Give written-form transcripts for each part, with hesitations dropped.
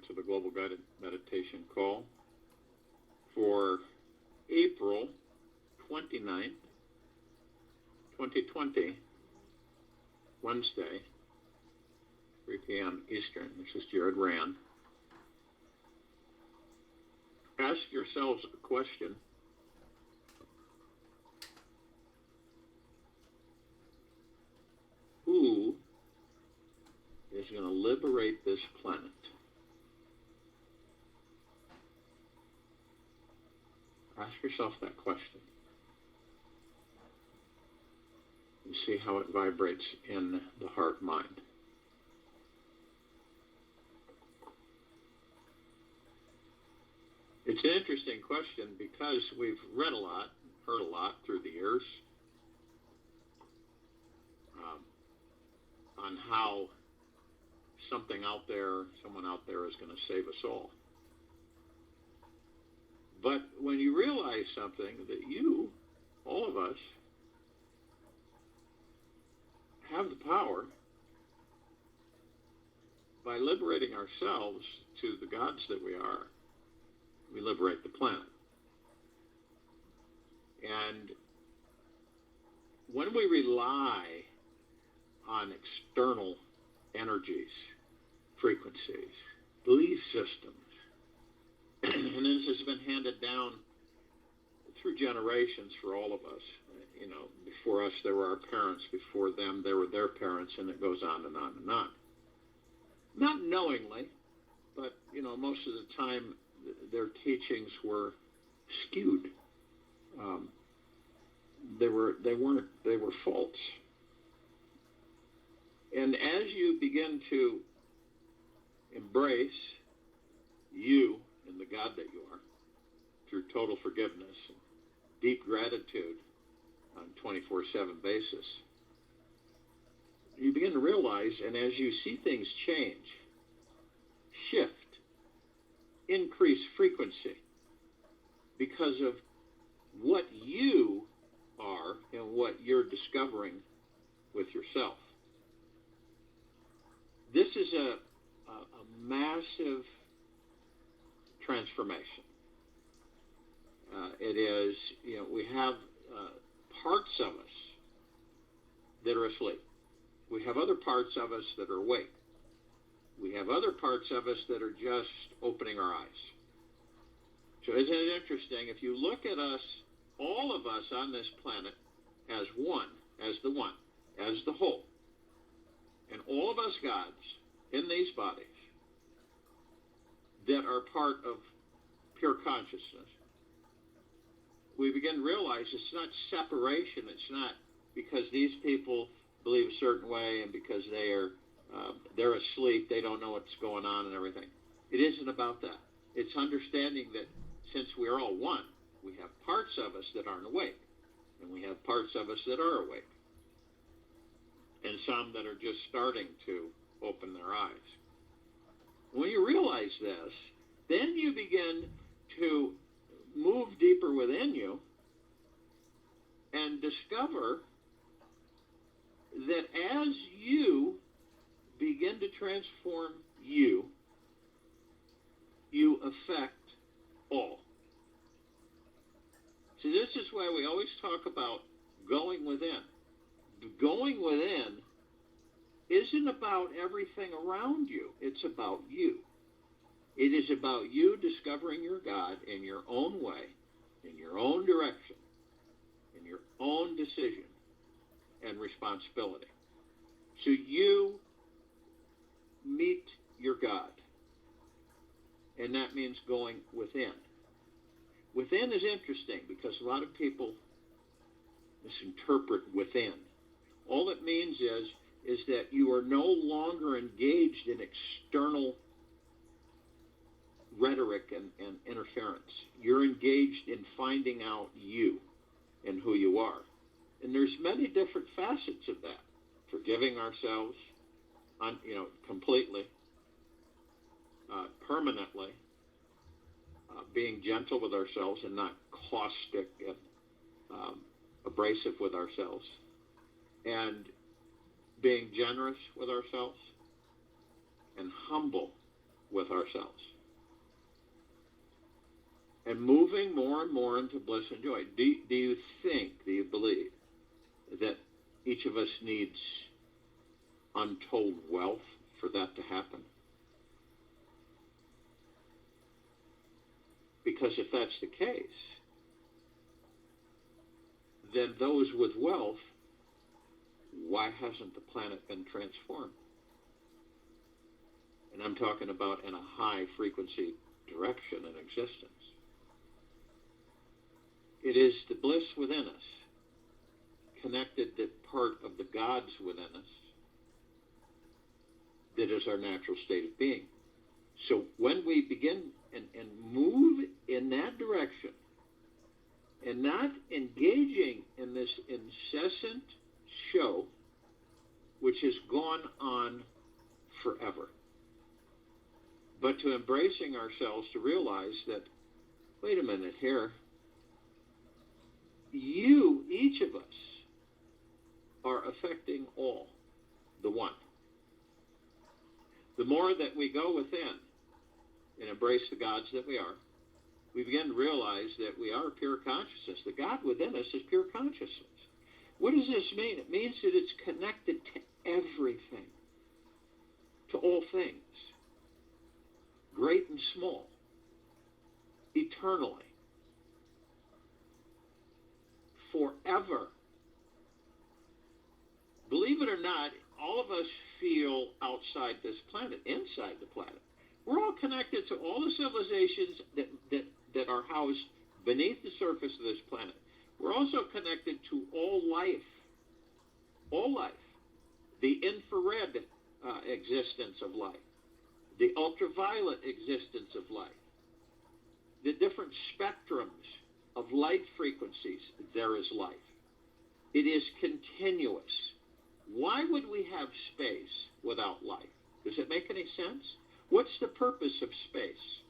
to the Global Guided Meditation Call for April 29th, 2020, Wednesday, 3 p.m. Eastern. This is Jared Rand. Ask yourselves a question. Who is going to liberate this planet? Ask yourself that question and see how it vibrates in the heart-mind. It's an interesting question because we've read a lot, heard a lot through the years on how someone out there is going to save us all. But when you realize something, that you, all of us, have the power, by liberating ourselves to the gods that we are, we liberate the planet. And when we rely on external energies, frequencies, belief systems, and this has been handed down through generations for all of us. You know, before us there were our parents, before them there were their parents, and it goes on and on and on. Not knowingly, but you know, most of the time their teachings were skewed. They were false. And as you begin to embrace you and the God that you are through total forgiveness and deep gratitude on a 24/7 basis, you begin to realize, and as you see things change, shift, increase frequency because of what you are and what you're discovering with yourself. This is a massive transformation. It is, you know, we have parts of us that are asleep. We have other parts of us that are awake. We have other parts of us that are just opening our eyes. So isn't it interesting? If you look at us, all of us on this planet as one, as the whole, and all of us gods in these bodies that are part of pure consciousness, we begin to realize it's not separation. It's not because these people believe a certain way and because they're asleep, they don't know what's going on and everything. It isn't about that. It's understanding that since we're all one, we have parts of us that aren't awake, and we have parts of us that are awake, and some that are just starting to open their eyes. When you realize this, then you begin to move deeper within you and discover that as you begin to transform you affect all. See, this is why we always talk about going within. Going within isn't about everything around you. It's about you. It is about you discovering your God in your own way, in your own direction, in your own decision and responsibility. So you meet your God. And that means going within. Within is interesting because a lot of people misinterpret within. All it means is that you are no longer engaged in external rhetoric and interference. You're engaged in finding out you and who you are. And there's many different facets of that. Forgiving ourselves, completely, permanently, being gentle with ourselves and not caustic and abrasive with ourselves, and being generous with ourselves and humble with ourselves. And moving more and more into bliss and joy. Do you believe that each of us needs untold wealth for that to happen? Because if that's the case, then those with wealth, why hasn't the planet been transformed? And I'm talking about in a high frequency direction in existence. It is the bliss within us, connected to part of the gods within us, that is our natural state of being. So when we begin and move in that direction, and not engaging in this incessant show, which has gone on forever, but to embracing ourselves to realize that, wait a minute here, each of us, are affecting all, the one. The more that we go within and embrace the gods that we are, we begin to realize that we are pure consciousness. The God within us is pure consciousness. What does this mean? It means that it's connected to everything, to all things, great and small, eternally, forever. Believe it or not, all of us feel outside this planet, inside the planet. We're all connected to all the civilizations that are housed beneath the surface of this planet. We're also connected to all life. All life. The infrared existence of life. The ultraviolet existence of life. The different spectrums of light frequencies, there is life. It is continuous. Why would we have space without life? Does it make any sense? What's the purpose of space?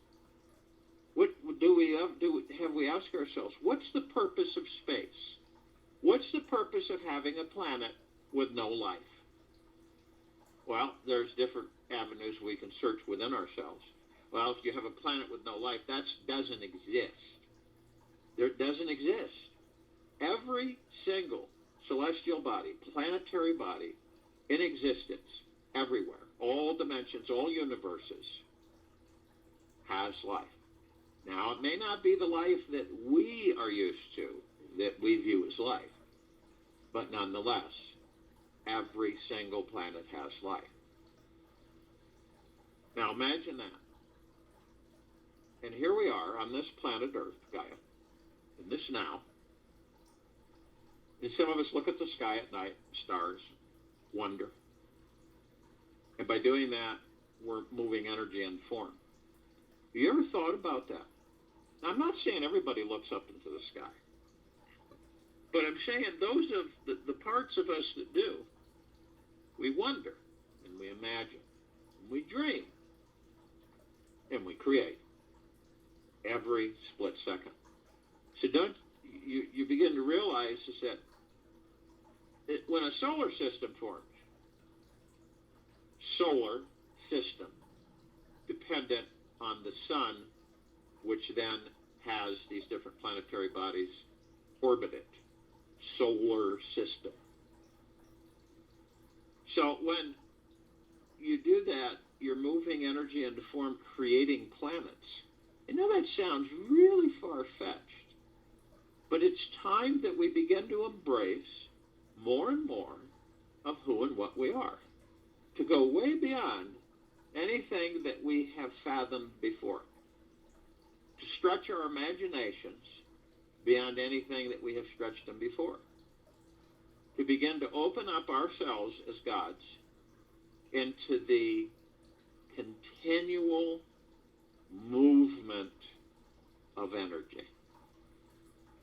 What have we asked ourselves? What's the purpose of space? What's the purpose of having a planet with no life? Well, there's different avenues we can search within ourselves. Well, if you have a planet with no life, that doesn't exist. There doesn't exist. Every single celestial body, planetary body, in existence, everywhere, all dimensions, all universes, has life. Now, it may not be the life that we are used to, that we view as life, but nonetheless, every single planet has life. Now, imagine that. And here we are on this planet Earth, Gaia, in this now. And some of us look at the sky at night, stars, wonder. And by doing that, we're moving energy and form. Have you ever thought about that? Now, I'm not saying everybody looks up into the sky. But I'm saying those of the parts of us that do, we wonder, and we imagine, and we dream, and we create every split second. So you begin to realize is that when a solar system forms, solar system, dependent on the sun, which then has these different planetary bodies orbit it. Solar system. So when you do that, you're moving energy into form, creating planets. I know that sounds really far-fetched, but it's time that we begin to embrace more and more of who and what we are, to go way beyond anything that we have fathomed before, to stretch our imaginations beyond anything that we have stretched them before, to begin to open up ourselves as gods into the continual movement of energy.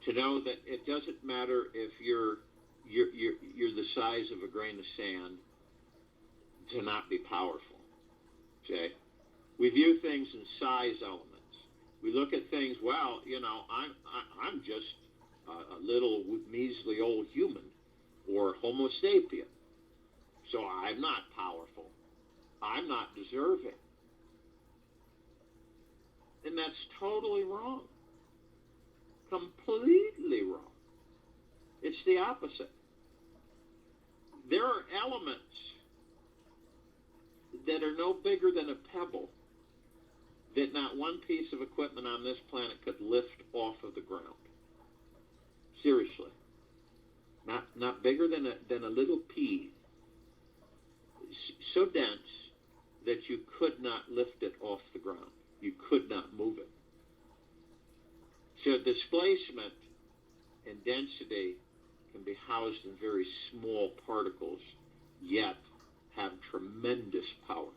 To know that it doesn't matter if you're the size of a grain of sand, to not be powerful. Okay? We view things in size elements. We look at things, well, I'm just a little measly old human or Homo sapien. So I'm not powerful. I'm not deserving. And that's totally wrong. Completely wrong. It's the opposite. There are elements that are no bigger than a pebble that not one piece of equipment on this planet could lift off of the ground. Seriously. Not bigger than a little pea. So dense that you could not lift it off the ground. You could not move it. So displacement and density can be housed in very small particles, yet have tremendous power.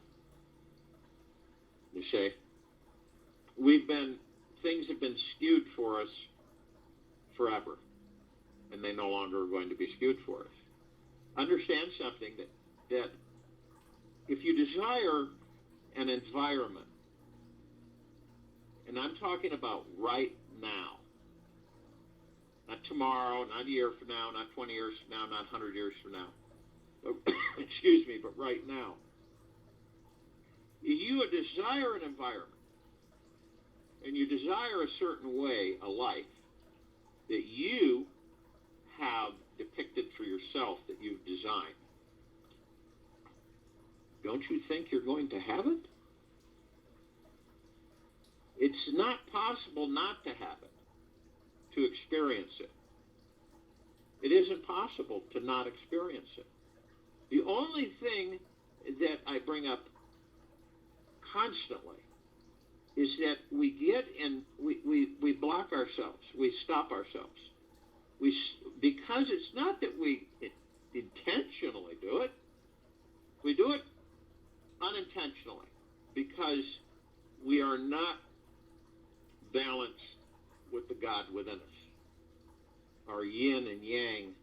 You see? Things have been skewed for us forever, and they no longer are going to be skewed for us. Understand something that if you desire an environment, and I'm talking about right now, not tomorrow, not a year from now, not 20 years from now, not 100 years from now, but, excuse me, but right now, you desire an environment, and you desire a certain way, a life, that you have depicted for yourself, that you've designed. Don't you think you're going to have it? It's not possible not to have it, to experience it. It isn't possible to not experience it. The only thing that I bring up constantly is that we get in, we block ourselves, we stop ourselves. Because it's not that we intentionally do it, we do it unintentionally because we are not balanced with the God within us. Our yin and yang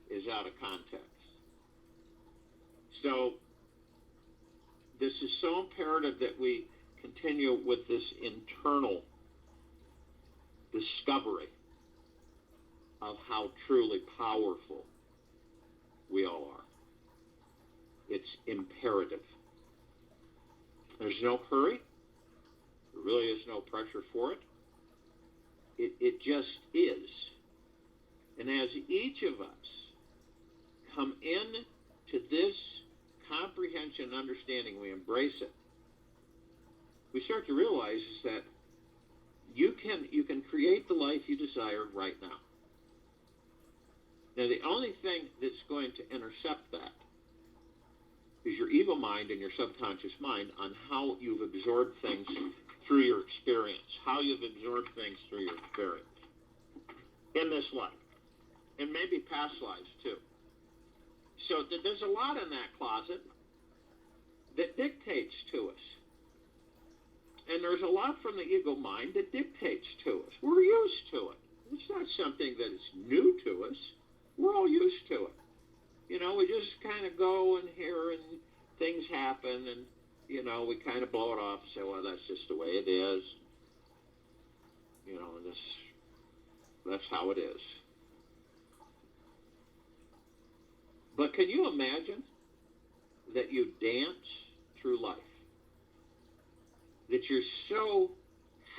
is out of context. So this is so imperative that we continue with this internal discovery of how truly powerful we all are. It's imperative. There's no hurry. There really is no pressure for it. It just is. And as each of us come in to this comprehension and understanding, we embrace it, we start to realize that you can create the life you desire right now. Now, the only thing that's going to intercept that is your ego mind and your subconscious mind on how you've absorbed things through your experience, how you've absorbed things through your experience in this life, and maybe past lives too. So there's a lot in that closet that dictates to us. And there's a lot from the ego mind that dictates to us. We're used to it. It's not something that is new to us. We're all used to it. You know, we just kind of go and hear and things happen and, you know, we kind of blow it off and say, well, that's just the way it is. You know, that's how it is. But can you imagine that you dance through life? That you're so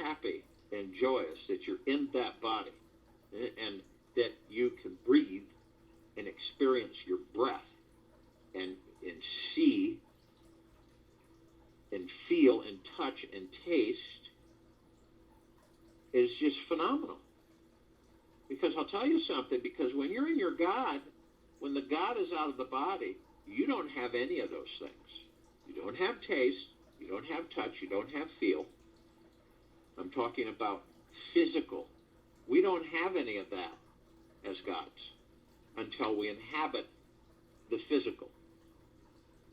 happy and joyous that you're in that body and that you can breathe and experience your breath and see and feel and touch and taste is just phenomenal. Because I'll tell you something, because when you're in your God, when the God is out of the body, you don't have any of those things. You don't have taste, you don't have touch, you don't have feel. I'm talking about physical. We don't have any of that as gods until we inhabit the physical.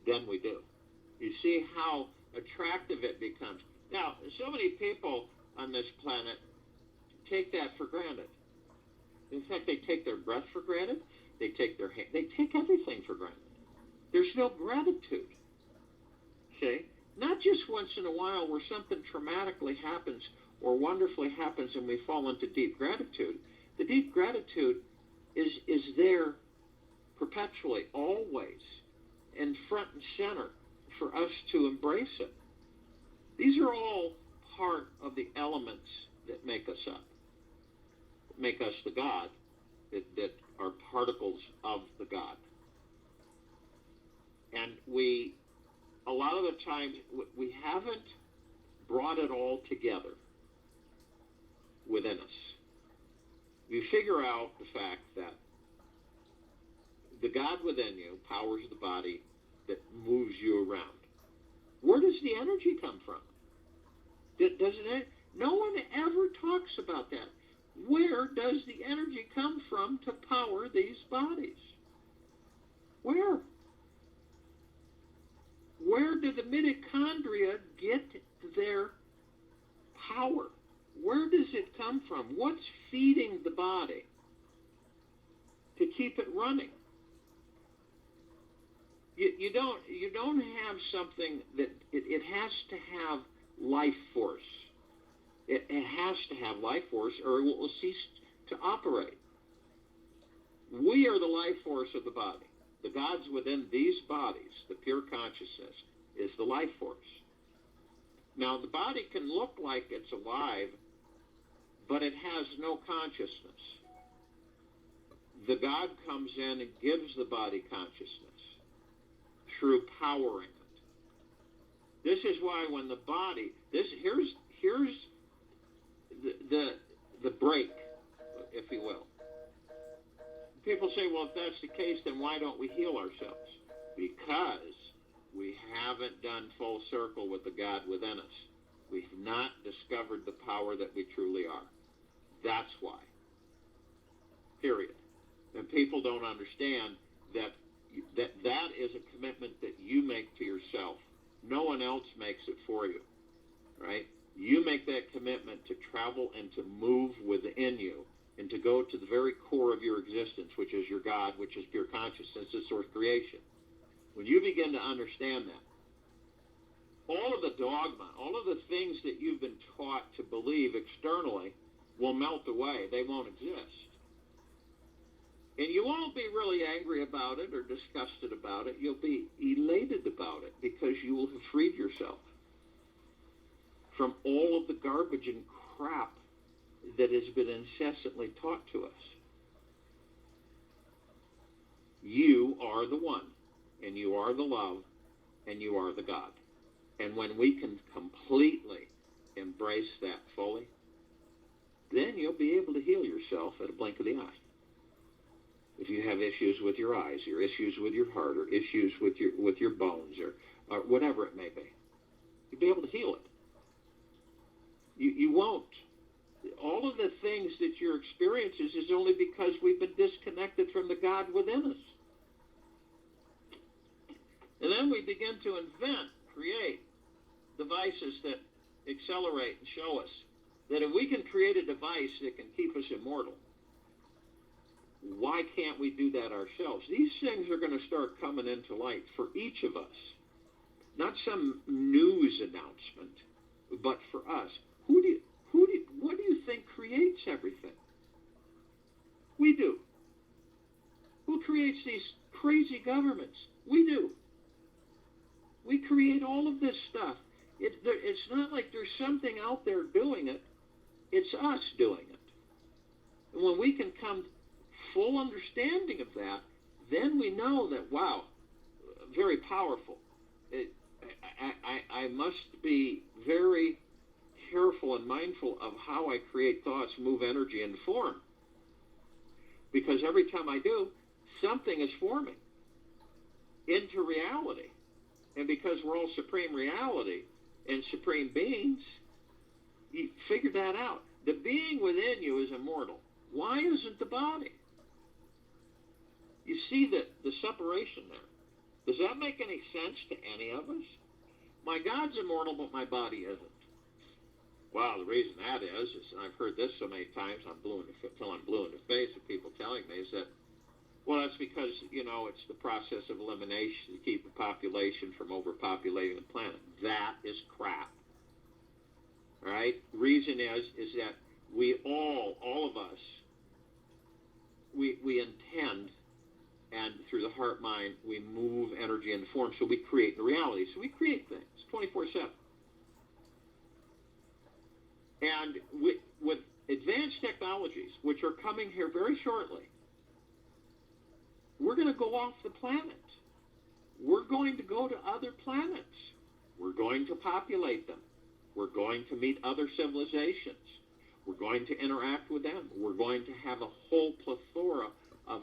Then we do. You see how attractive it becomes. Now, so many people on this planet take that for granted. In fact, they take their breath for granted. They take their hand. They take everything for granted. There's no gratitude. See? Not just once in a while where something traumatically happens or wonderfully happens and we fall into deep gratitude. The deep gratitude is there perpetually, always, and front and center for us to embrace it. These are all part of the elements that make us up, make us the God, that are particles of the God. And a lot of the times, we haven't brought it all together within us. You figure out the fact that the God within you powers the body that moves you around. Where does the energy come from? Doesn't it? No one ever talks about that. Where does the energy come from to power these bodies? Where? Where do the mitochondria get their power? Where does it come from? What's feeding the body to keep it running? You don't have something that it has to have life force. It has to have life force, or it will cease to operate. We are the life force of the body. The God's within these bodies, the pure consciousness, is the life force. Now, the body can look like it's alive, but it has no consciousness. The God comes in and gives the body consciousness through powering it. This is why when the body, here's the break, if you will. People say, well, if that's the case, then why don't we heal ourselves? Because we haven't done full circle with the God within us. We've not discovered the power that we truly are. That's why. Period. And people don't understand that is a commitment that you make to yourself. No one else makes it for you, right? You make that commitment to travel and to move within you and to go to the very core of your existence, which is your God, which is pure consciousness, the source creation. When you begin to understand that, all of the dogma, all of the things that you've been taught to believe externally will melt away. They won't exist. And you won't be really angry about it or disgusted about it. You'll be elated about it because you will have freed yourself from all of the garbage and crap that has been incessantly taught to us. You are the one, and you are the love, and you are the God. And when we can completely embrace that fully, then you'll be able to heal yourself at a blink of the eye. If you have issues with your eyes, or issues with your heart, or issues with your bones, or whatever it may be, you'll be able to heal it. You won't. All of the things that you're experiencing is only because we've been disconnected from the God within us. And then we begin to create devices that accelerate and show us that if we can create a device that can keep us immortal, why can't we do that ourselves? These things are going to start coming into light for each of us. Not some news announcement, but for us. What do you think creates everything? We do. Who creates these crazy governments? We do. We create all of this stuff. It's not like there's something out there doing it. It's us doing it. And when we can come full understanding of that, then we know that, wow, very powerful. I must be very careful and mindful of how I create thoughts, move energy, and form. Because every time I do, something is forming into reality. And because we're all supreme reality and supreme beings, you figure that out. The being within you is immortal. Why isn't the body? You see the separation there. Does that make any sense to any of us? My God's immortal, but my body isn't. Well, the reason that is, and I've heard this so many times, until I'm blue in the face of people telling me, is that, well, that's because, it's the process of elimination to keep the population from overpopulating the planet. That is crap. All right? Reason is that we all of us, we intend, and through the heart mind, we move energy into form. So we create the reality. So we create things 24/7. And with advanced technologies, which are coming here very shortly, we're going to go off the planet. We're going to go to other planets. We're going to populate them. We're going to meet other civilizations. We're going to interact with them. We're going to have a whole plethora of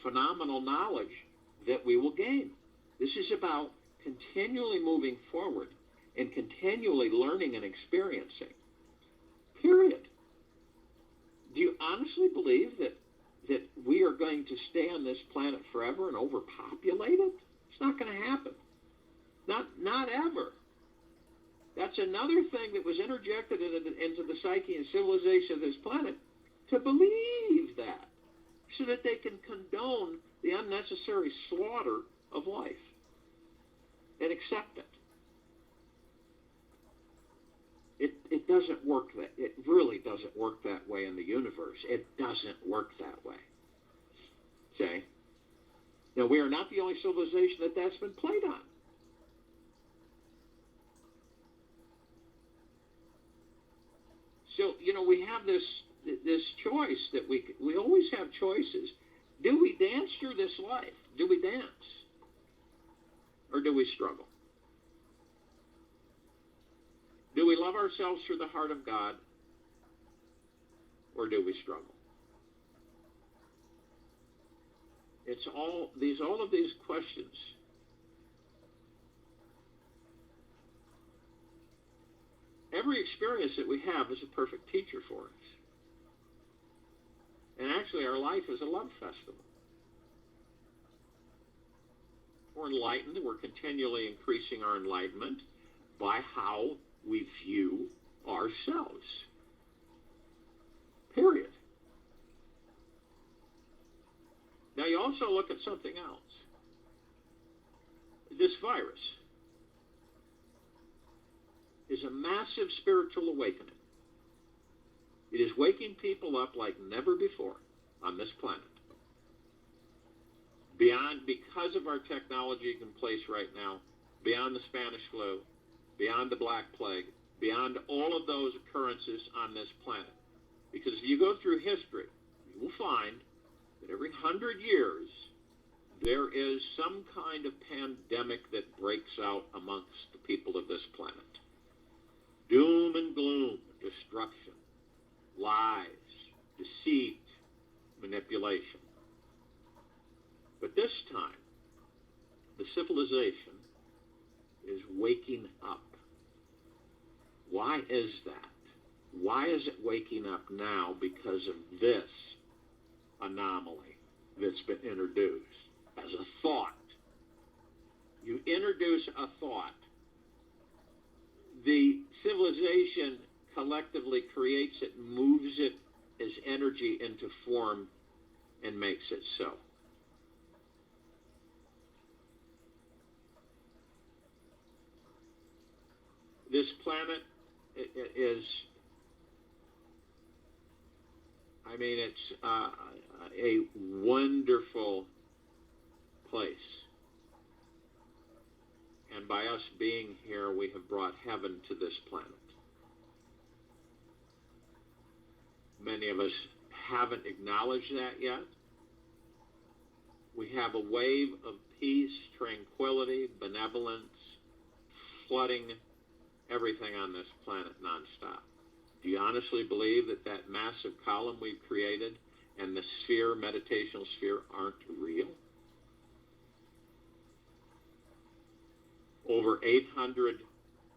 phenomenal knowledge that we will gain. This is about continually moving forward and continually learning and experiencing. Period. Do you honestly believe that we are going to stay on this planet forever and overpopulate it? It's not going to happen. Not ever. That's another thing that was interjected into the psyche and civilization of this planet, to believe that, so that they can condone the unnecessary slaughter of life and accept it. It doesn't work it really doesn't work that way in the universe. It doesn't work that way. Okay? Now, we are not the only civilization that's been played on. So, we have this choice that we always have choices. Do we dance through this life? Do we dance? Or do we struggle? Do we love ourselves through the heart of God? Or do we struggle? It's all of these questions. Every experience that we have is a perfect teacher for us. And actually, our life is a love festival. We're enlightened. We're continually increasing our enlightenment by how we view ourselves. Period. Now, you also look at something else. This virus is a massive spiritual awakening. It is waking people up like never before on this planet. Because of our technology in place right now, beyond the Spanish flu, beyond the Black Plague, beyond all of those occurrences on this planet. Because if you go through history, you will find that every 100 years, there is some kind of pandemic that breaks out amongst the people of this planet. Doom and gloom, destruction, lies, deceit, manipulation. But this time, the civilization is waking up. Why is that? Why is it waking up now? Because of this anomaly that's been introduced as a thought. You introduce a thought. The civilization collectively creates it, moves it as energy into form, and makes it so. This planet is, it's a wonderful place. And by us being here, we have brought heaven to this planet. Many of us haven't acknowledged that yet. We have a wave of peace, tranquility, benevolence, flooding everything on this planet nonstop. Do you honestly believe that massive column we've created and the sphere, meditational sphere, aren't real? Over 800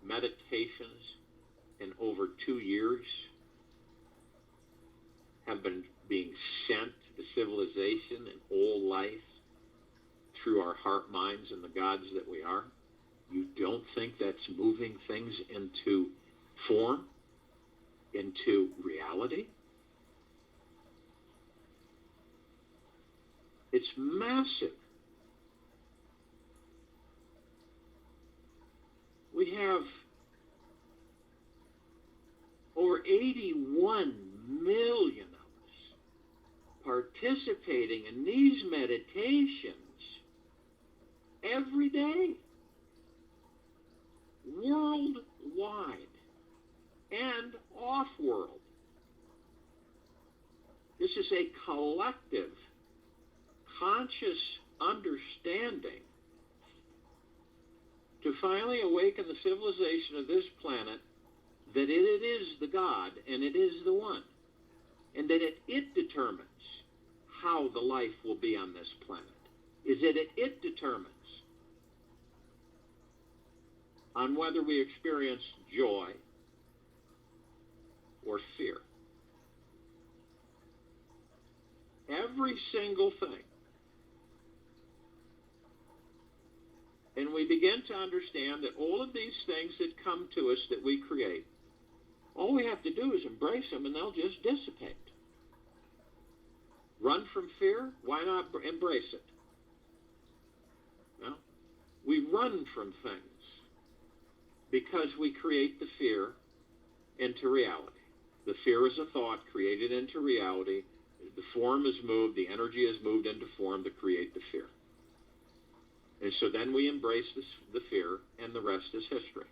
meditations in over 2 years have been being sent to civilization and all life through our heart, minds, and the gods that we are. You don't think that's moving things into form, into reality? It's massive. We have over 81 million of us participating in these meditations every day, worldwide. and off-world. This is a collective, conscious understanding to finally awaken the civilization of this planet that it is the God and it is the One, and that it determines how the life will be on this planet. Is that it determines on whether we experience joy or fear. Every single thing. And we begin to understand that all of these things that come to us that we create, all we have to do is embrace them and they'll just dissipate. Run from fear? Why not embrace it? No. We run from things because we create the fear into reality. The fear is a thought created into reality. The form is moved, the energy is moved into form to create the fear. And so then we embrace the fear, and the rest is history.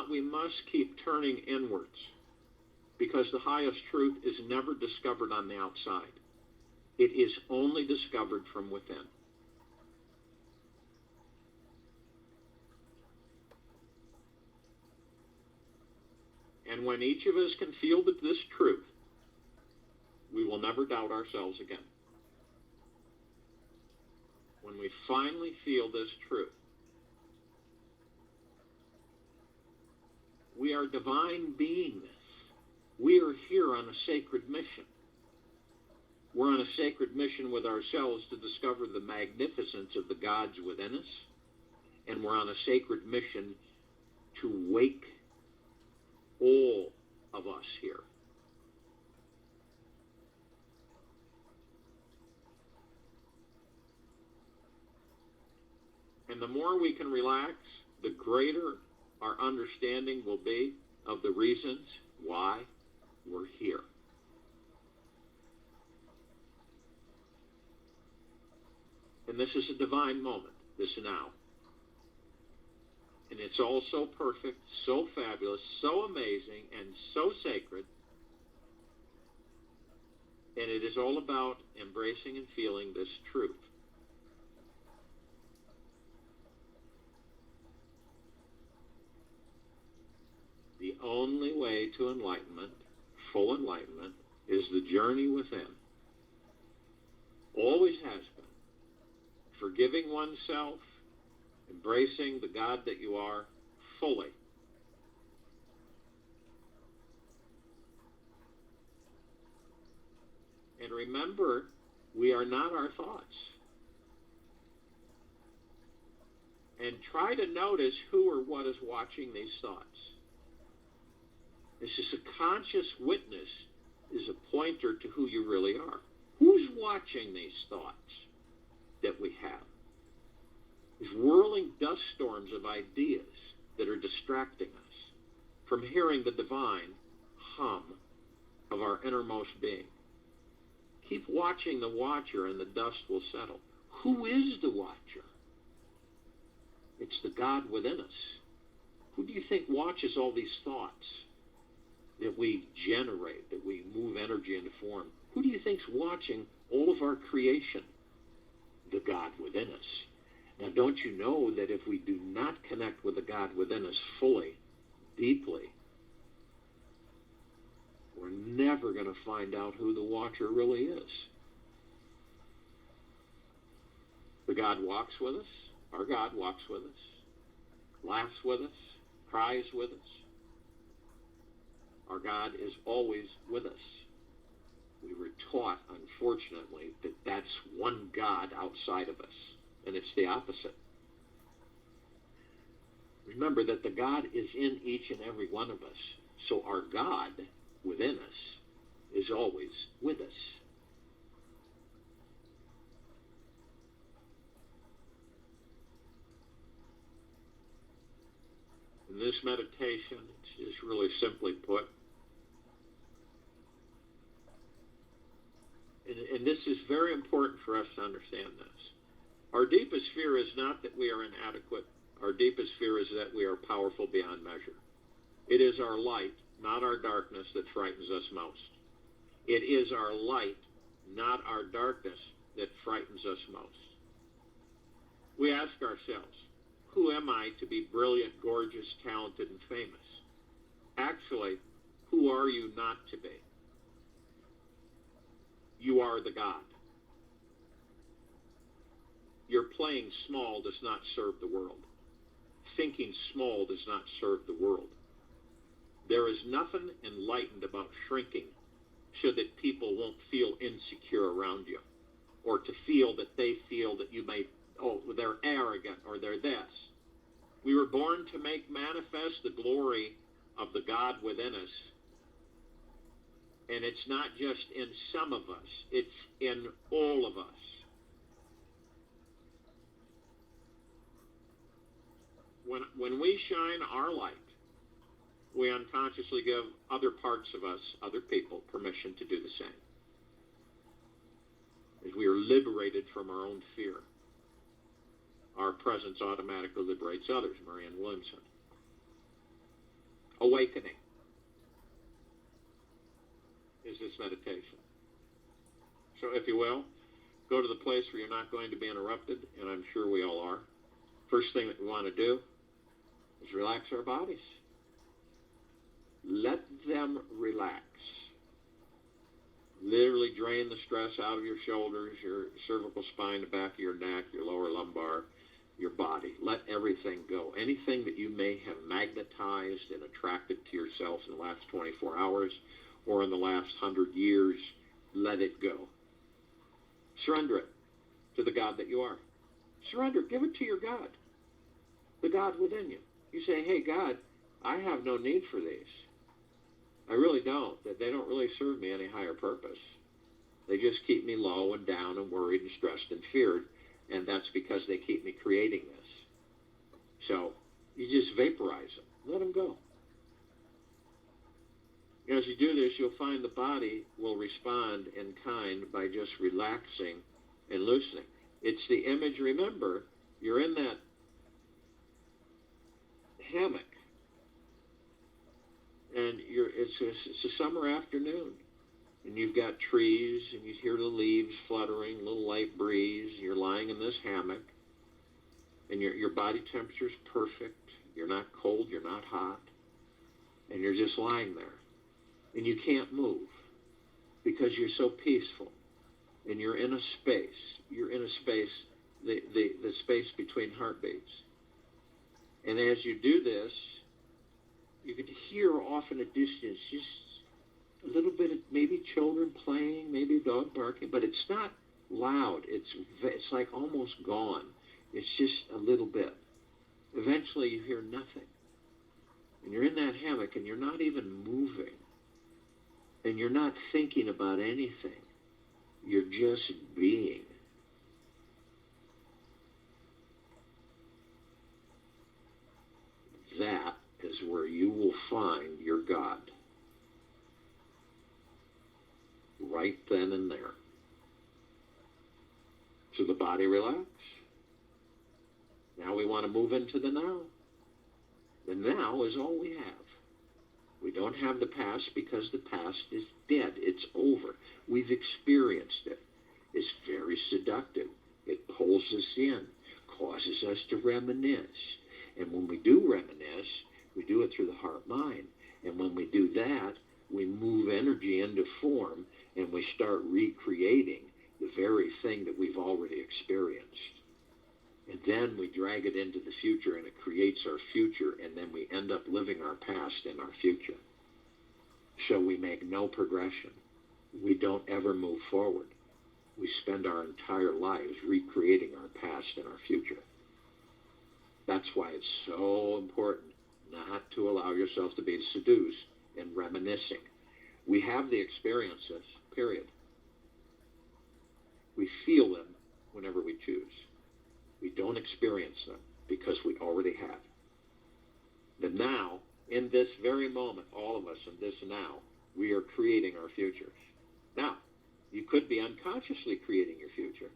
We must keep turning inwards, because the highest truth is never discovered on the outside. It is only discovered from within. And when each of us can feel this truth, we will never doubt ourselves again. When we finally feel this truth, we are divine beingness. We are here on a sacred mission. We're on a sacred mission with ourselves to discover the magnificence of the gods within us, and we're on a sacred mission to wake all of us here. And the more we can relax, the greater our understanding will be of the reasons why we're here. And this is a divine moment, this now. And it's all so perfect, so fabulous, so amazing, and so sacred. And it is all about embracing and feeling this truth. The only way to enlightenment, full enlightenment, is the journey within. Always has been. Forgiving oneself, embracing the God that you are fully. And remember, we are not our thoughts. And try to notice who or what is watching these thoughts. This is a conscious witness, is a pointer to who you really are. Who's watching these thoughts that we have? These whirling dust storms of ideas that are distracting us from hearing the divine hum of our innermost being. Keep watching the watcher and the dust will settle. Who is the watcher? It's the God within us. Who do you think watches all these thoughts that we generate, that we move energy into form? Who do you think's watching all of our creation? The God within us. Now, don't you know that if we do not connect with the God within us fully, deeply, we're never going to find out who the watcher really is. The God walks with us. Our God walks with us, laughs with us, cries with us. Our God is always with us. We were taught, unfortunately, that that's one God outside of us, and it's the opposite. Remember that the God is in each and every one of us, so our God within us is always with us. In this meditation, it's just really simply put, and this is very important for us to understand this. Our deepest fear is not that we are inadequate. Our deepest fear is that we are powerful beyond measure. It is our light, not our darkness, that frightens us most. It is our light, not our darkness, that frightens us most. We ask ourselves, who am I to be brilliant, gorgeous, talented, and famous? Actually, who are you not to be? You are the God. Your playing small does not serve the world. Thinking small does not serve the world. There is nothing enlightened about shrinking so that people won't feel insecure around you, or to feel that they feel that you may, they're arrogant or they're this. We were born to make manifest the glory of the God within us. And it's not just in some of us, it's in all of us. When we shine our light, we unconsciously give other parts of us, other people, permission to do the same. As we are liberated from our own fear, our presence automatically liberates others. Marianne Williamson. Awakening is this meditation. So if you will, go to the place where you're not going to be interrupted, and I'm sure we all are. First thing that we want to do is relax our bodies. Let them relax. Literally drain the stress out of your shoulders, your cervical spine, the back of your neck, your lower lumbar, your body. Let everything go. Anything that you may have magnetized and attracted to yourself in the last 24 hours or in the last 100 years, let it go. Surrender it to the God that you are. Surrender. Give it to your God, the God within you. You say, hey, God, I have no need for these. I really don't. They don't really serve me any higher purpose. They just keep me low and down and worried and stressed and feared, and that's because they keep me creating this. So you just vaporize them. Let them go. As you do this, you'll find the body will respond in kind by just relaxing and loosening. It's the image. Remember, you're in that hammock, and it's a summer afternoon, and you've got trees, and you hear the leaves fluttering, a little light breeze. You're lying in this hammock, and your body temperature is perfect. You're not cold, you're not hot, and you're just lying there. And you can't move because you're so peaceful. And you're in a space. You're in a space, the space between heartbeats. And as you do this, you can hear off in a distance just a little bit of maybe children playing, maybe a dog barking, but it's not loud. It's like almost gone. It's just a little bit. Eventually you hear nothing. And you're in that hammock and you're not even moving. And you're not thinking about anything. You're just being. That is where you will find your God. Right then and there. So the body relax. Now we want to move into the now. The now is all we have. We don't have the past because the past is dead. It's over. We've experienced it. It's very seductive. It pulls us in, causes us to reminisce. And when we do reminisce, we do it through the heart-mind. And when we do that, we move energy into form, and we start recreating the very thing that we've already experienced. And then we drag it into the future, and it creates our future, and then we end up living our past in our future. So we make no progression. We don't ever move forward. We spend our entire lives recreating our past and our future. That's why it's so important not to allow yourself to be seduced and reminiscing. We have the experiences, period. We feel them whenever we choose. We don't experience them because we already have. The now, in this very moment, all of us in this now, we are creating our futures. Now, You could be unconsciously creating your future,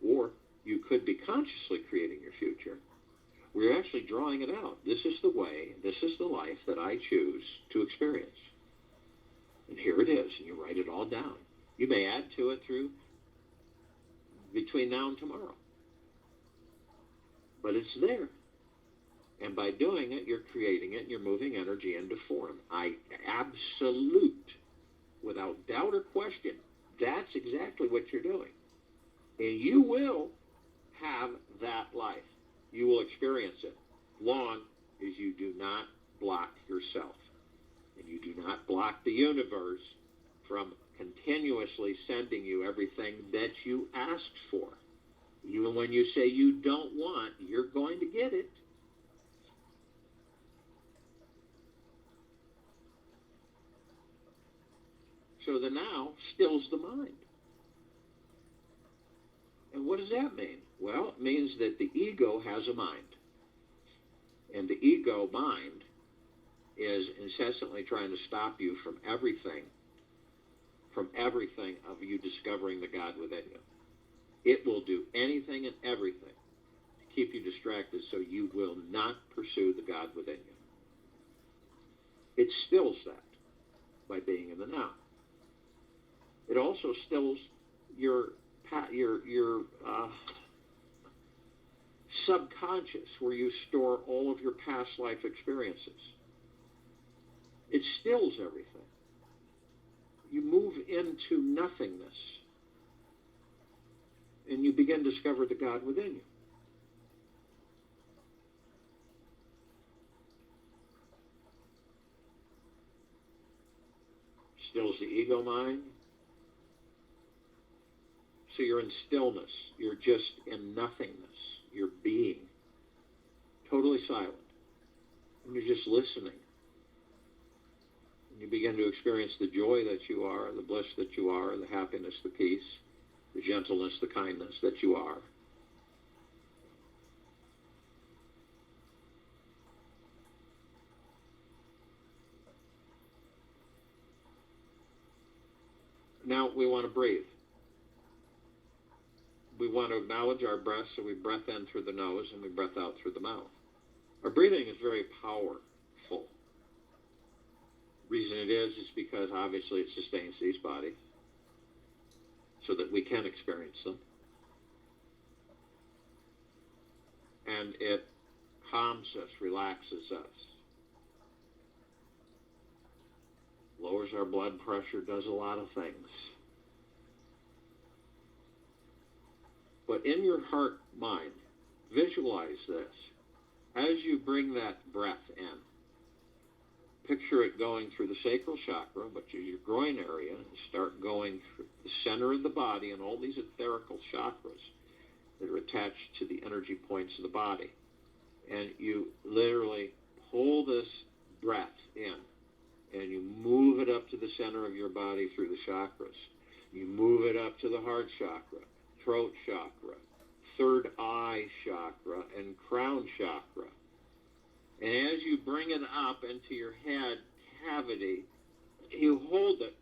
or you could be consciously creating your future. We're actually drawing it out. This is the way, this is the life that I choose to experience. And here it is, and you write it all down. You may add to it through between now and tomorrow. But it's there. And by doing it, you're creating it, and you're moving energy into form. Absolute, without doubt or question, that's exactly what you're doing. And you will have that life. You will experience it, long as you do not block yourself. And you do not block the universe from continuously sending you everything that you asked for. Even when you say you don't want, you're going to get it. So the now stills the mind. And what does that mean? Well, it means that the ego has a mind. And the ego mind is incessantly trying to stop you from everything of you discovering the God within you. It will do anything and everything to keep you distracted so you will not pursue the God within you. It stills that by being in the now. It also stills your subconscious, where you store all of your past life experiences. It stills everything. You move into nothingness, and you begin to discover the God within you. Stills the ego mind. So you're in stillness. You're just in nothingness. You're being. Totally silent. And you're just listening. And you begin to experience the joy that you are, the bliss that you are, the happiness, the peace, the gentleness, the kindness that you are. Now we want to breathe. We want to acknowledge our breath, so we breath in through the nose and we breath out through the mouth. Our breathing is very powerful. Reason it is because obviously it sustains these bodies so that we can experience them. And it calms us, relaxes us, lowers our blood pressure, does a lot of things. But in your heart mind, visualize this. As you bring that breath in, picture it going through the sacral chakra, which is your groin area, and start going through the center of the body and all these etherical chakras that are attached to the energy points of the body. And you literally pull this breath in, and you move it up to the center of your body through the chakras. You move it up to the heart chakra, throat chakra, third eye chakra, and crown chakra. And as you bring it up into your head cavity, you hold it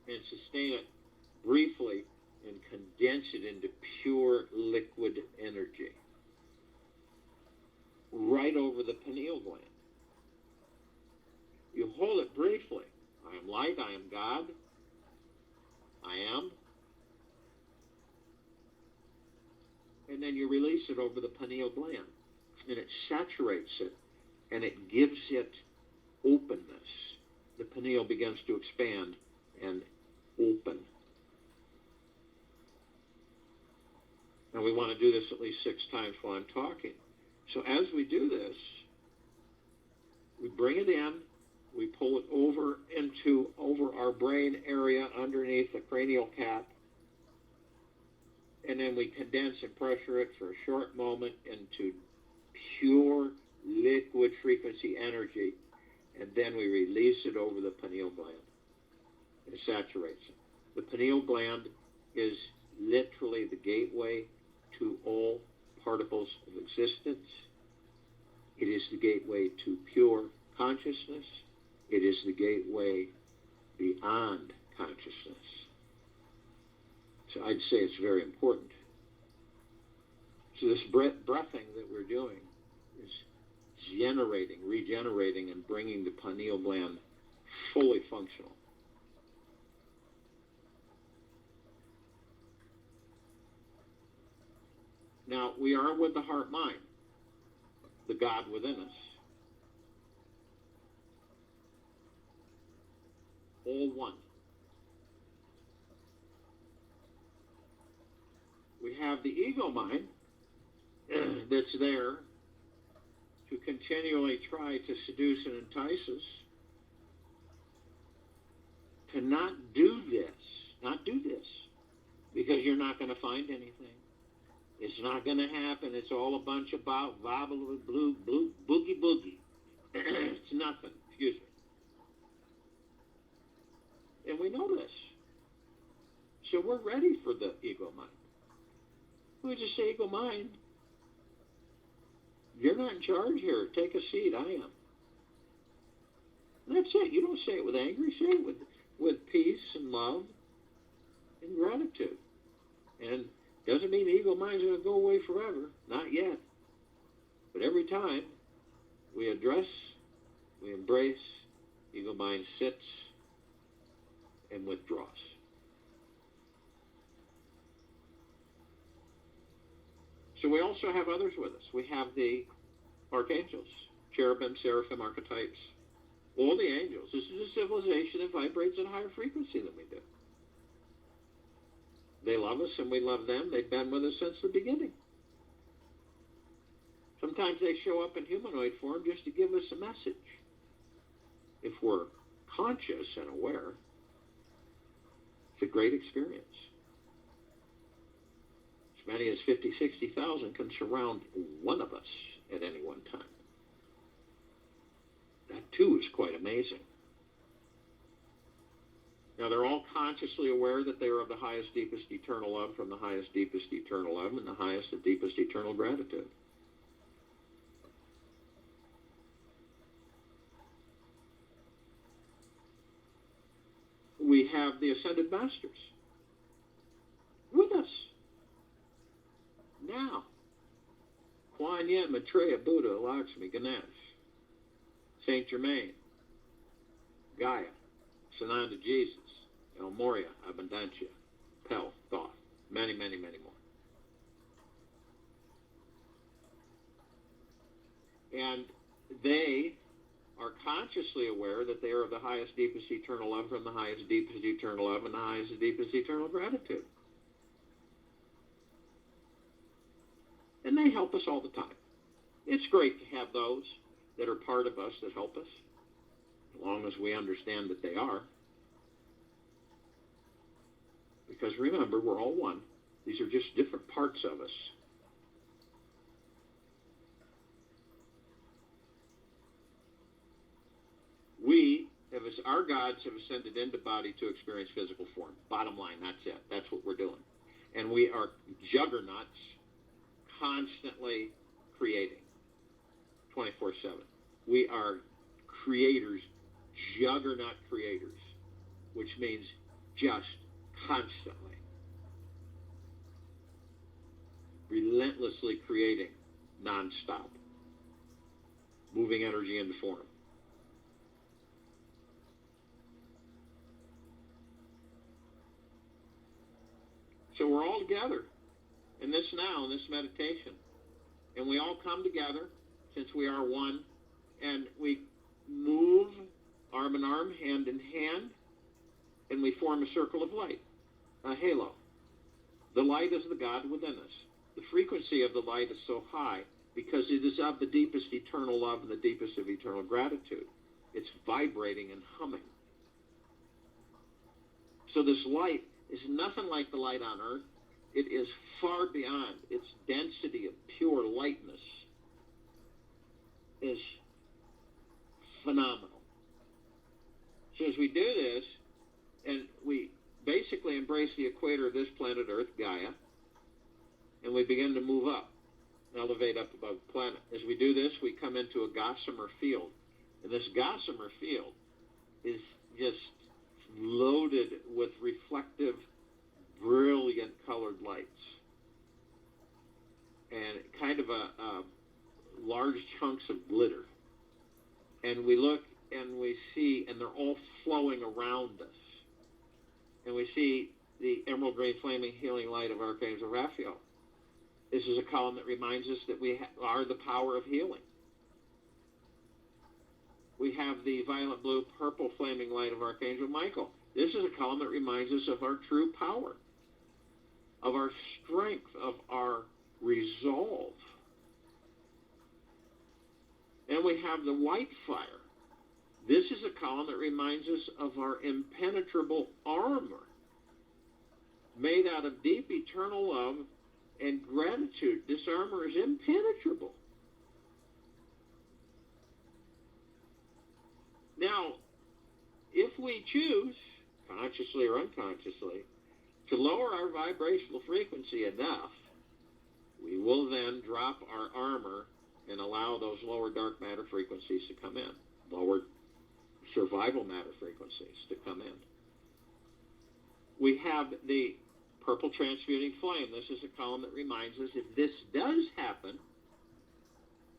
and sustain it briefly and condense it into pure liquid energy right over the pineal gland. You hold it briefly. I am light, I am God, I am. And then you release it over the pineal gland. And it saturates it, and it gives it openness. The pineal begins to expand and open. Now we want to do this at least 6 times while I'm talking. So as we do this, we bring it in, we pull it over our brain area underneath the cranial cap, and then we condense and pressure it for a short moment into pure liquid frequency energy, and then we release it over the pineal gland. It saturates it. The pineal gland is literally the gateway to all particles of existence. It is the gateway to pure consciousness. It is the gateway beyond consciousness. I'd say it's very important. So this breathing that we're doing is regenerating, and bringing the pineal gland fully functional. Now, we are with the heart-mind, the God within us. All one. We have the ego mind that's there to continually try to seduce and entice us to not do this, because you're not going to find anything. It's not going to happen. It's all a bunch of bobble, blue, boogie. It's nothing. Excuse me. And we know this. So we're ready for the ego mind. We just say, ego mind, you're not in charge here. Take a seat. I am. And that's it. You don't say it with anger. You say it with peace and love and gratitude. And doesn't mean the ego mind's going to go away forever. Not yet. But every time we address, we embrace, ego mind sits and withdraws. So we also have others with us. We have the archangels, cherubim, seraphim, archetypes, all the angels. This is a civilization that vibrates at a higher frequency than we do. They love us and we love them. They've been with us since the beginning. Sometimes they show up in humanoid form just to give us a message. If we're conscious and aware, it's a great experience. As many as 50, 60,000 can surround one of us at any one time. That too is quite amazing. Now, they're all consciously aware that they are of the highest, deepest, eternal love from the highest, deepest, eternal love and the highest and deepest, eternal gratitude. We have the Ascended Masters with us now. Kuan Yin, Maitreya, Buddha, Lakshmi, Ganesh, Saint Germain, Gaia, Sananda Jesus, El Moria, Abundantia, Pel, Thoth, many, many, many more. And they are consciously aware that they are of the highest, deepest, eternal love from the highest, deepest, eternal love and the highest, deepest, eternal gratitude. And they help us all the time. It's great to have those that are part of us that help us, as long as we understand that they are. Because remember, we're all one. These are just different parts of us. Our gods have ascended into body to experience physical form. Bottom line, that's it. That's what we're doing. And we are juggernauts, constantly creating, 24/7. We are creators, juggernaut creators, which means just constantly, relentlessly creating, nonstop, moving energy into form. So we're all together in this now, in this meditation. And we all come together, since we are one, and we move arm in arm, hand in hand, and we form a circle of light, a halo. The light is the God within us. The frequency of the light is so high because it is of the deepest eternal love and the deepest of eternal gratitude. It's vibrating and humming. So this light is nothing like the light on earth. It is far beyond. Its density of pure lightness is phenomenal. So as we do this, and we basically embrace the equator of this planet Earth, Gaia, and we begin to move up, elevate up above the planet. As we do this, we come into a gossamer field. And this gossamer field is just loaded with reflective, brilliant colored lights, and kind of a large chunks of glitter. And we look and we see, and they're all flowing around us. And we see the emerald green flaming healing light of Archangel Raphael. This is a column that reminds us that we are the power of healing. We have the violet blue purple flaming light of Archangel Michael. This is a column that reminds us of our true power, of our strength, of our resolve. And we have the white fire. This is a column that reminds us of our impenetrable armor, made out of deep eternal love and gratitude. This armor is impenetrable. Now, if we choose, consciously or unconsciously, to lower our vibrational frequency enough, we will then drop our armor and allow those lower dark matter frequencies to come in, lower survival matter frequencies to come in. We have the purple transmuting flame. This is a column that reminds us if this does happen,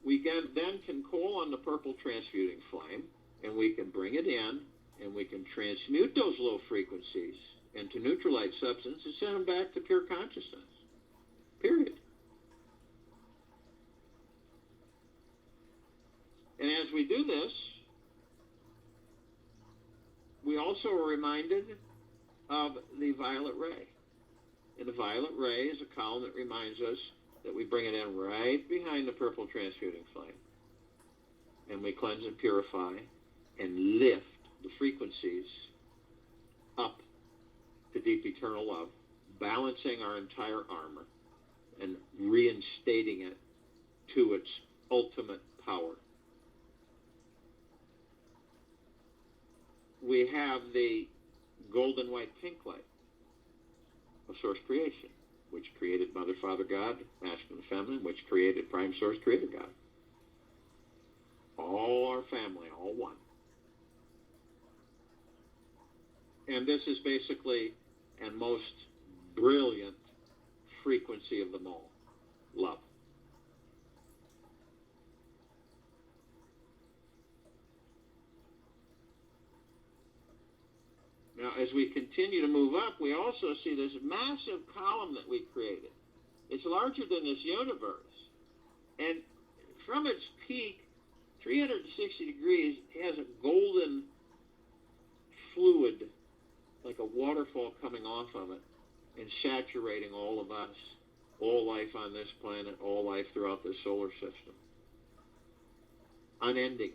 we then can call on the purple transmuting flame, and we can bring it in, and we can transmute those low frequencies into neutralized substance and send them back to pure consciousness. Period. And as we do this, we also are reminded of the violet ray. And the violet ray is a column that reminds us that we bring it in right behind the purple transmuting flame. And we cleanse and purify and lift the frequencies up to deep eternal love, balancing our entire armor and reinstating it to its ultimate power. We have the golden white pink light of Source creation, which created Mother, Father, God, masculine, feminine, which created Prime Source, Creator God. All our family, all one. And this is basically and most brilliant frequency of them all, love. Now, as we continue to move up, we also see this massive column that we created. It's larger than this universe. And from its peak, 360 degrees, it has a golden fluid, like a waterfall coming off of it, and saturating all of us, all life on this planet, all life throughout this solar system, unendingly.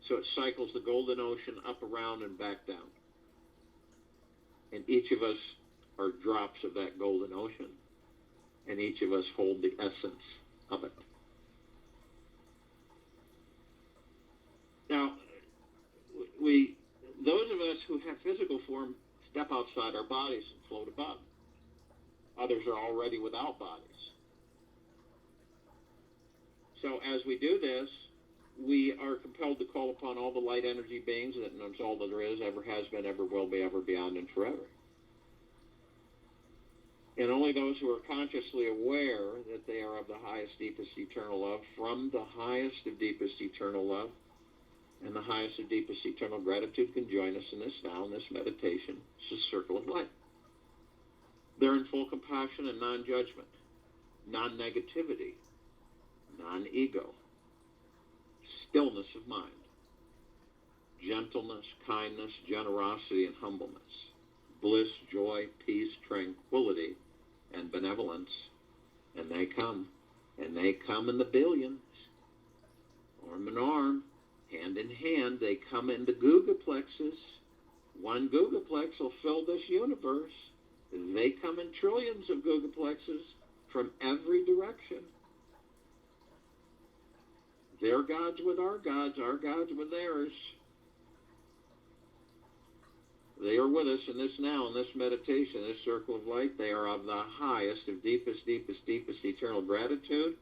So it cycles the golden ocean up, around, and back down. And each of us are drops of that golden ocean, and each of us hold the essence of it. Now, those of us who have physical form step outside our bodies and float above. Others are already without bodies. So as we do this, we are compelled to call upon all the light energy beings that knows all that there is, ever has been, ever will be, ever beyond, and forever. And only those who are consciously aware that they are of the highest, deepest, eternal love, from the highest of deepest, eternal love, and the highest of deepest, eternal gratitude can join us in this now, in this meditation. It's a circle of light. They're in full compassion and non-judgment, non-negativity, non-ego, stillness of mind, gentleness, kindness, generosity, and humbleness, bliss, joy, peace, tranquility, and benevolence. And they come in the billions, arm in arm, hand in hand. They come into gigaplexes. One gigaplex will fill this universe. They come in trillions of gigaplexes from every direction. Their gods with our gods with theirs. They are with us in this now, in this meditation, this circle of light. They are of the highest of deepest, deepest, deepest eternal gratitude.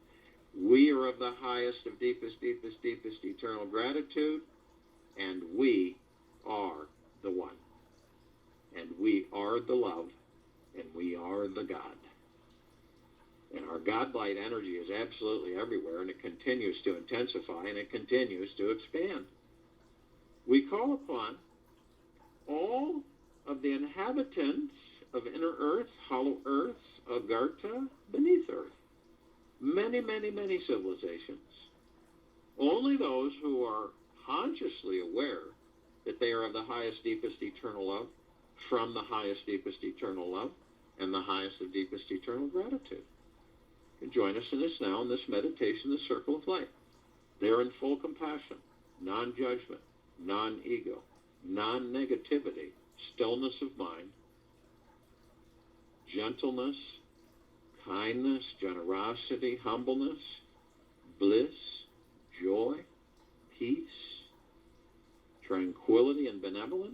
We are of the highest of deepest, deepest, deepest eternal gratitude. And we are the one. and we are the love, and we are the God. And our God-light energy is absolutely everywhere, and it continues to intensify, and it continues to expand. We call upon all of the inhabitants of inner earth, hollow earth, Agartha, beneath earth. Many, many, many civilizations. Only those who are consciously aware that they are of the highest, deepest, eternal love, from the highest, deepest, eternal love, and the highest and deepest, eternal gratitude, can join us in this now, in this meditation, this circle of light. They're in full compassion, non-judgment, non-ego, non-negativity, stillness of mind, gentleness, kindness, generosity, humbleness, bliss, joy, peace, tranquility, and benevolence.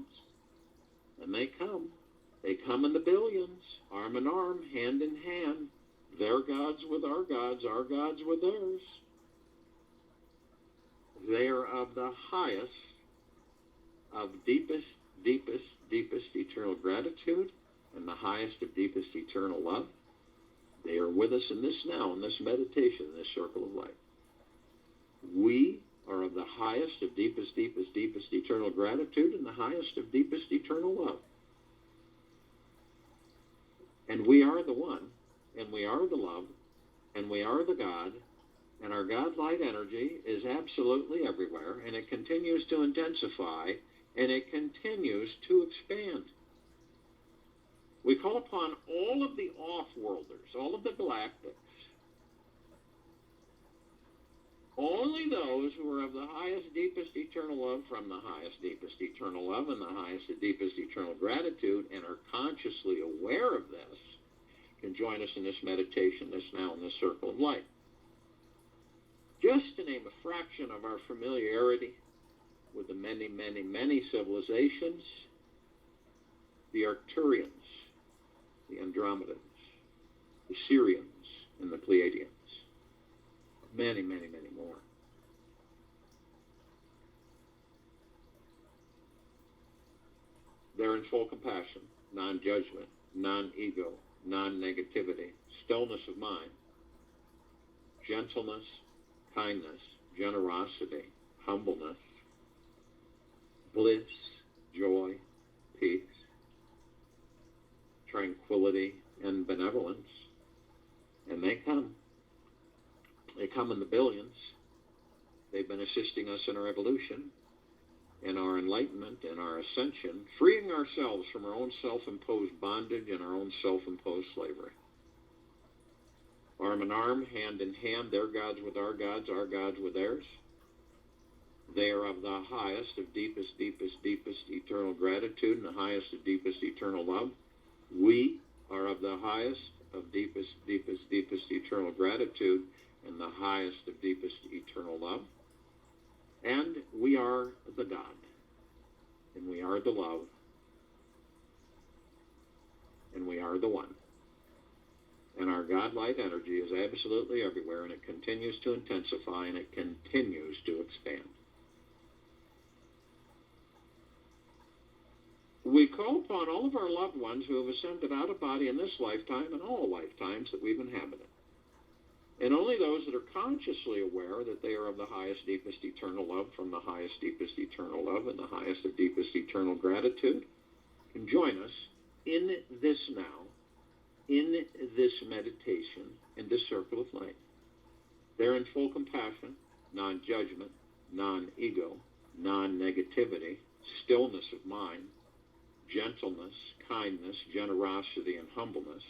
And they come in the billions, arm in arm, hand in hand, their gods with our gods with theirs. They are of the highest, of deepest, deepest, deepest eternal gratitude, and the highest of deepest eternal love. They are with us in this now, in this meditation, in this circle of light. We are of the highest of deepest, deepest, deepest eternal gratitude, and the highest of deepest eternal love. And we are the one, and we are the love, and we are the God, and our God-light energy is absolutely everywhere, and it continues to intensify, and it continues to expand. We call upon all of the off-worlders, all of the galactics, only those who are of the highest, deepest, eternal love, from the highest, deepest, eternal love, and the highest and deepest, eternal gratitude, and are consciously aware of this, can join us in this meditation, this now, in this circle of light. Just to name a fraction of our familiarity with the many, many, many civilizations, the Arcturians, the Andromedans, the Syrians, and the Pleiadians. Many, many, many more. They're in full compassion, non-judgment, non-ego, non-negativity, stillness of mind, gentleness, kindness, generosity, humbleness, bliss, joy, peace, tranquility, and benevolence. And they come. They come in the billions. They've been assisting us in our evolution, in our enlightenment, in our ascension, freeing ourselves from our own self-imposed bondage and our own self-imposed slavery. Arm in arm, hand in hand, their gods with our gods with theirs. They are of the highest of deepest, deepest, deepest eternal gratitude and the highest of deepest eternal love. We are of the highest of deepest, deepest, deepest eternal gratitude and the highest of deepest eternal love. And we are the God, and we are the love, and we are the one. And our God-light energy is absolutely everywhere, and it continues to intensify, and it continues to expand. We call upon all of our loved ones who have ascended out of body in this lifetime and all lifetimes that we've inhabited. And only those that are consciously aware that they are of the highest, deepest, eternal love, from the highest, deepest, eternal love, and the highest of deepest, eternal gratitude, can join us in this now, in this meditation, in this circle of light. They're in full compassion, non-judgment, non-ego, non-negativity, stillness of mind, gentleness, kindness, generosity, and humbleness,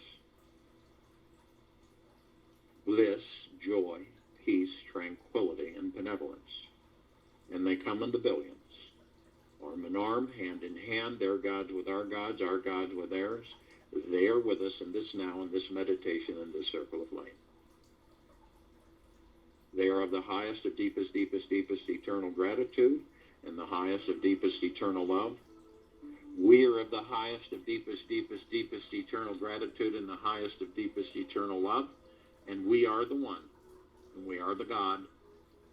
bliss, joy, peace, tranquility, and benevolence. And they come in the billions, arm in arm, hand in hand, their gods with our gods with theirs. They are with us in this now, in this meditation, in this circle of light. They are of the highest of deepest, deepest, deepest eternal gratitude and the highest of deepest eternal love. We are of the highest of deepest, deepest, deepest eternal gratitude and the highest of deepest eternal love. And we are the one, and we are the God,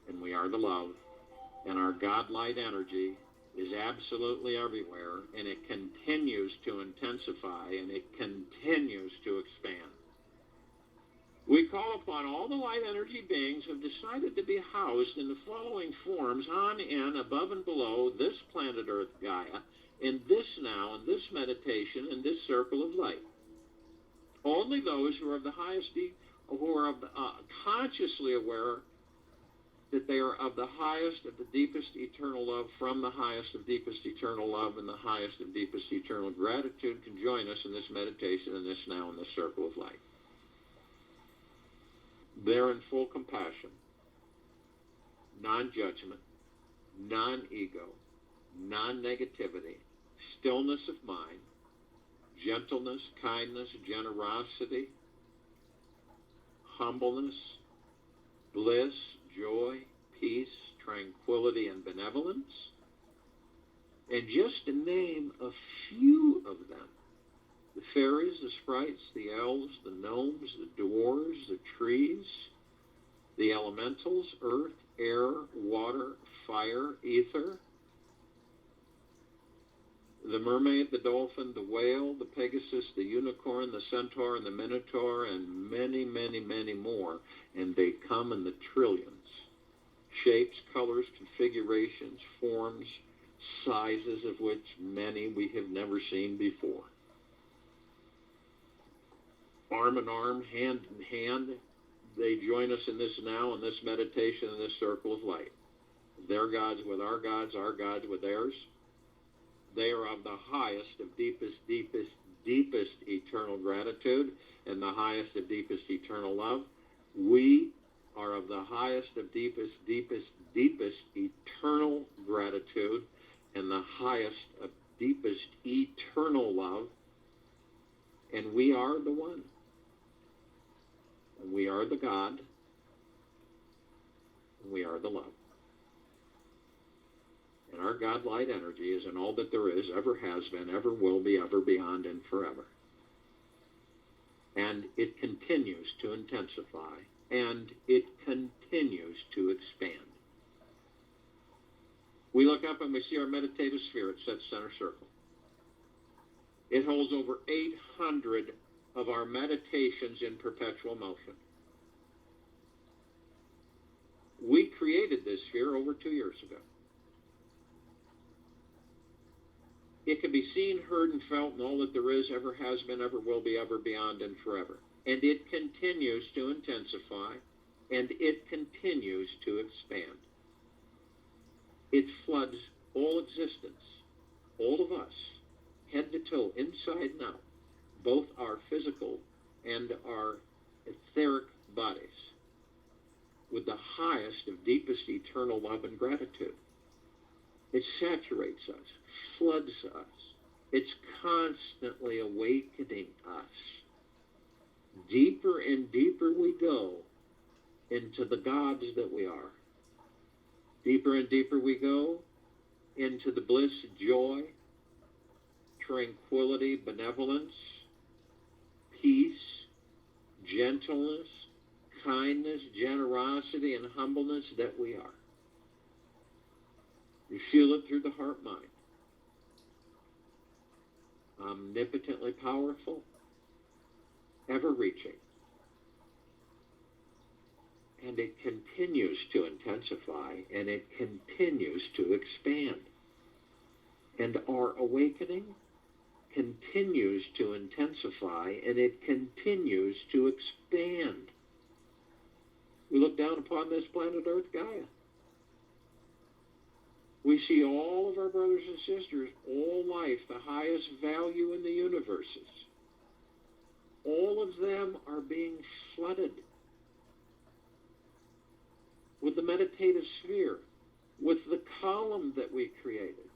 and we are the love, and our God-light energy is absolutely everywhere, and it continues to intensify, and it continues to expand. We call upon all the light energy beings who have decided to be housed in the following forms on, in, above, and below this planet Earth Gaia, in this now, in this meditation, in this circle of light. Only those who are of the highest, who are consciously aware that they are of the highest, of the deepest eternal love, from the highest of deepest eternal love and the highest of deepest eternal gratitude, can join us in this meditation, in this now, in this circle of light. They're in full compassion, non-judgment, non-ego, non-negativity, stillness of mind, gentleness, kindness, generosity, humbleness, bliss, joy, peace, tranquility, and benevolence. And just to name a few of them, the fairies, the sprites, the elves, the gnomes, the dwarves, the trees, the elementals, earth, air, water, fire, ether, the mermaid, the dolphin, the whale, the pegasus, the unicorn, the centaur, and the minotaur, and many, many, many more. And they come in the trillions. Shapes, colors, configurations, forms, sizes of which many we have never seen before. Arm in arm, hand in hand, they join us in this now, in this meditation, in this circle of light. Their gods with our gods with theirs. They are of the highest of deepest, deepest, deepest eternal gratitude and the highest of deepest eternal love. We are of the highest of deepest, deepest, deepest eternal gratitude and the highest of deepest eternal love. And we are the one. And we are the God. And we are the love. And our God light energy is in all that there is, ever has been, ever will be, ever beyond, and forever. And it continues to intensify, and it continues to expand. We look up and we see our meditative sphere at set center circle. It holds over 800 of our meditations in perpetual motion. We created this sphere over 2 years ago. It can be seen, heard, and felt in all that there is, ever has been, ever will be, ever beyond, and forever. And it continues to intensify, and it continues to expand. It floods all existence, all of us, head to toe, inside and out, both our physical and our etheric bodies, with the highest of deepest eternal love and gratitude. It saturates us, floods us. It's constantly awakening us. Deeper and deeper we go into the gods that we are. Deeper and deeper we go into the bliss, joy, tranquility, benevolence, peace, gentleness, kindness, generosity, and humbleness that we are. You feel it through the heart-mind. Omnipotently powerful, ever-reaching. And it continues to intensify, and it continues to expand. And our awakening continues to intensify, and it continues to expand. We look down upon this planet Earth Gaia. We see all of our brothers and sisters, all life, the highest value in the universes. All of them are being flooded with the meditative sphere, with the column that we created,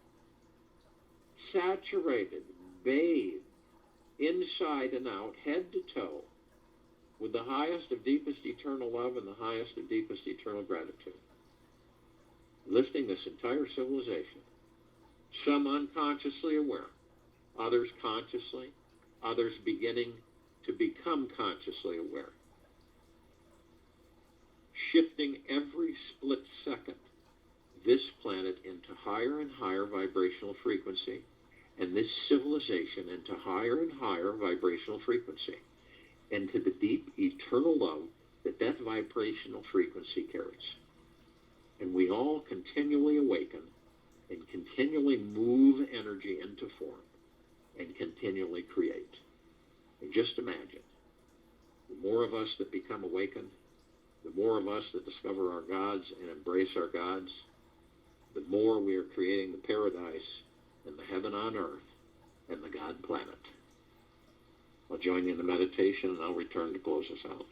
saturated, bathed, inside and out, head to toe, with the highest of deepest eternal love and the highest of deepest eternal gratitude. Lifting this entire civilization. Some unconsciously aware, others consciously, others beginning to become consciously aware. Shifting every split second this planet into higher and higher vibrational frequency, and this civilization into higher and higher vibrational frequency, into the deep eternal love that that vibrational frequency carries. And we all continually awaken and continually move energy into form and continually create. And just imagine, the more of us that become awakened, the more of us that discover our gods and embrace our gods, the more we are creating the paradise and the heaven on earth and the God planet. I'll join you in the meditation, and I'll return to close us out.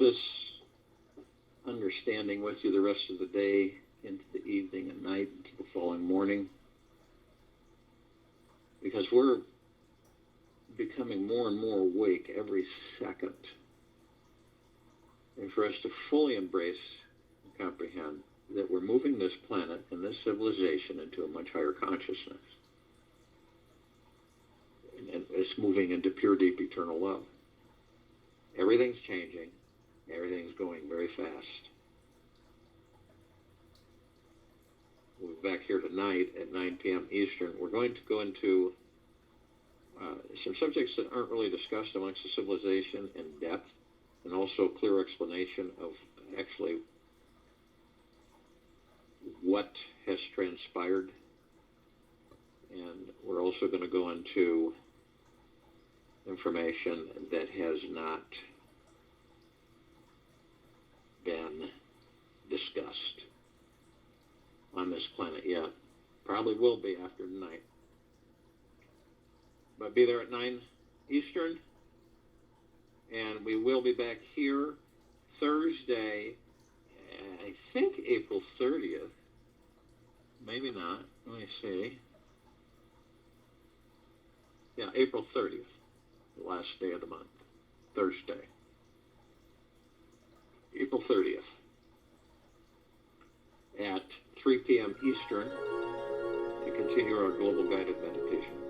this understanding with you the rest of the day, into the evening and night, into the following morning, because we're becoming more and more awake every second. And for us to fully embrace and comprehend that we're moving this planet and this civilization into a much higher consciousness. And it's moving into pure, deep, eternal love. Everything's changing. Everything's going very fast. We'll be back here tonight at 9 p.m. Eastern. We're going to go into some subjects that aren't really discussed amongst the civilization in depth, and also a clear explanation of actually what has transpired. And we're also going to go into information that has not been discussed on this planet yet. Probably will be after tonight. But be there at 9 Eastern. And we will be back here Thursday, I think April 30th. Maybe not. Let me see. Yeah, April 30th, the last day of the month, Thursday. April 30th at 3 p.m. Eastern to continue our global guided meditation.